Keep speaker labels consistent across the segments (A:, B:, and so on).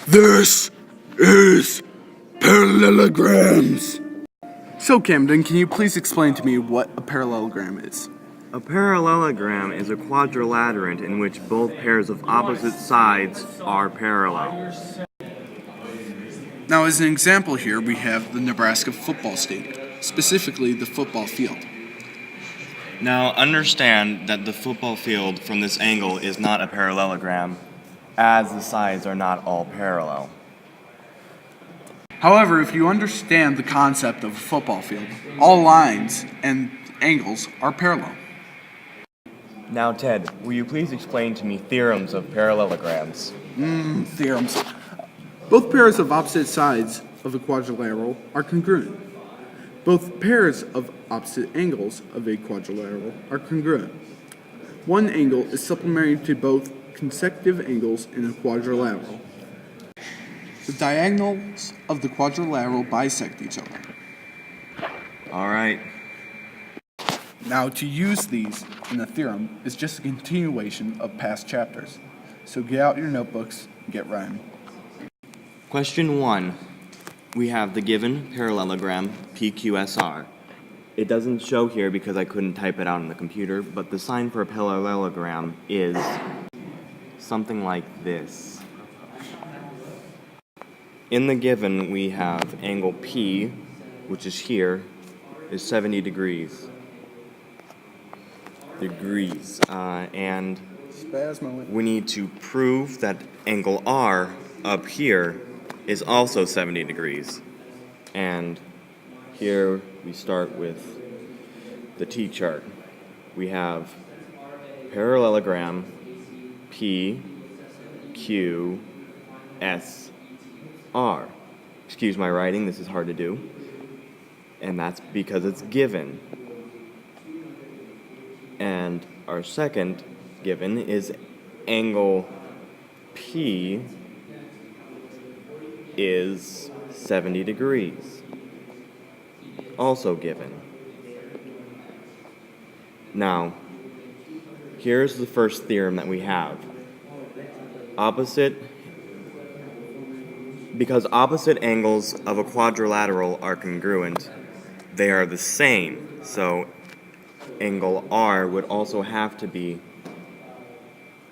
A: This is parallelograms.
B: So, Camden, can you please explain to me what a parallelogram is?
C: A parallelogram is a quadrilateral in which both pairs of opposite sides are parallel.
B: Now, as an example here, we have the Nebraska football stadium, specifically the football field.
C: Now understand that the football field from this angle is not a parallelogram, as the sides are not all parallel.
B: However, if you understand the concept of a football field, all lines and angles are parallel.
C: Now Ted, will you please explain to me theorems of parallelograms?
B: Theorems. Both pairs of opposite sides of a quadrilateral are congruent. Both pairs of opposite angles of a quadrilateral are congruent. One angle is supplementary to both consecutive angles in a quadrilateral. The diagonals of the quadrilateral bisect each other.
C: Alright.
B: Now, to use these in a theorem is just a continuation of past chapters. So get out your notebooks and get writing.
C: Question 1. We have the given parallelogram PQSR. It doesn't show here because I couldn't type it out on the computer, but the sign for a parallelogram is something like this. In the given, we have angle P, which is here, is 70 degrees. And we need to prove that angle R up here is also 70 degrees. And here we start with the T-chart. We have parallelogram P, Q, S, R. Excuse my writing, this is hard to do. And that's because it's given. And our second given is angle P is 70 degrees. Also given. Now, here's the first theorem that we have. Because opposite angles of a quadrilateral are congruent, they are the same. So angle R would also have to be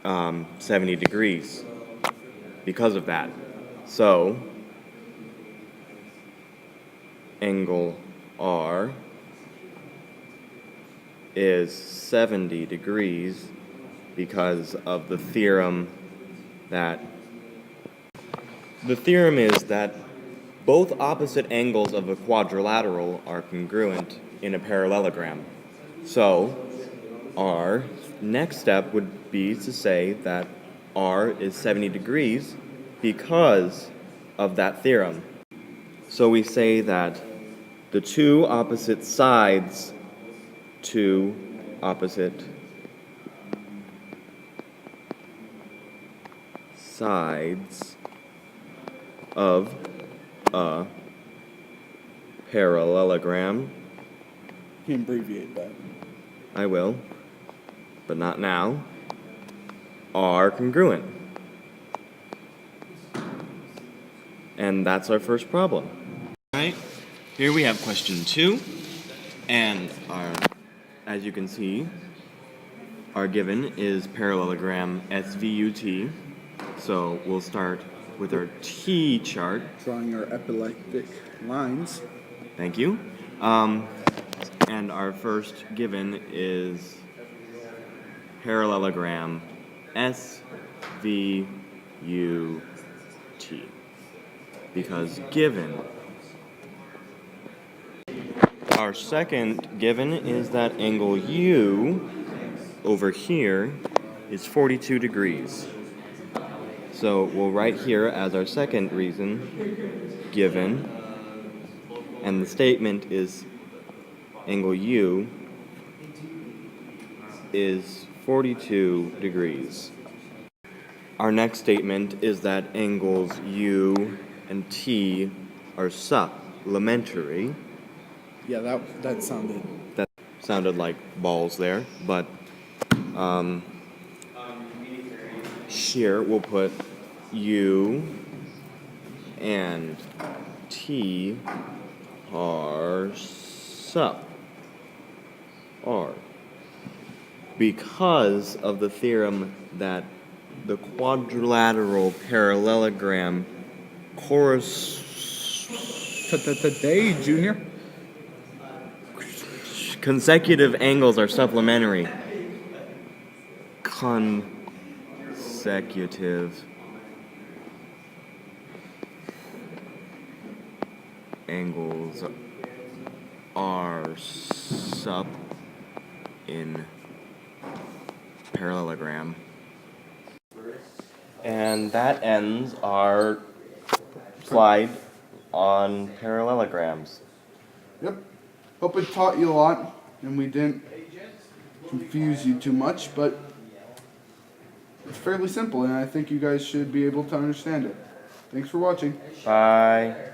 C: 70 degrees because of that. So angle R is 70 degrees because of the theorem is that both opposite angles of a quadrilateral are congruent in a parallelogram. So our next step would be to say that R is 70 degrees because of that theorem. So we say that the two opposite sides of a parallelogram.
B: You can abbreviate that.
C: I will, but not now, are congruent. And that's our first problem. Alright, here we have question 2, and as you can see, our given is parallelogram SVUT. So we'll start with our T chart.
B: Drawing our epileptic lines.
C: Thank you. And our first given is parallelogram SVUT. Because given. Our second given is that angle U over here is 42 degrees. So we'll write here as our second reason, given, and the statement is angle U is 42 degrees. Our next statement is that angles U and T are supplementary.
B: Yeah, that
C: sounded like balls there, but here we'll put U and T are sup. Are. Because of the theorem that the quadrilateral parallelogram
B: Today, Junior.
C: consecutive angles are supplementary. Consecutive angles are sup in parallelogram. And that ends our slide on parallelograms.
B: Yep. Hope it taught you a lot, and we didn't confuse you too much, but it's fairly simple, and I think you guys should be able to understand it. Thanks for watching.
C: Bye.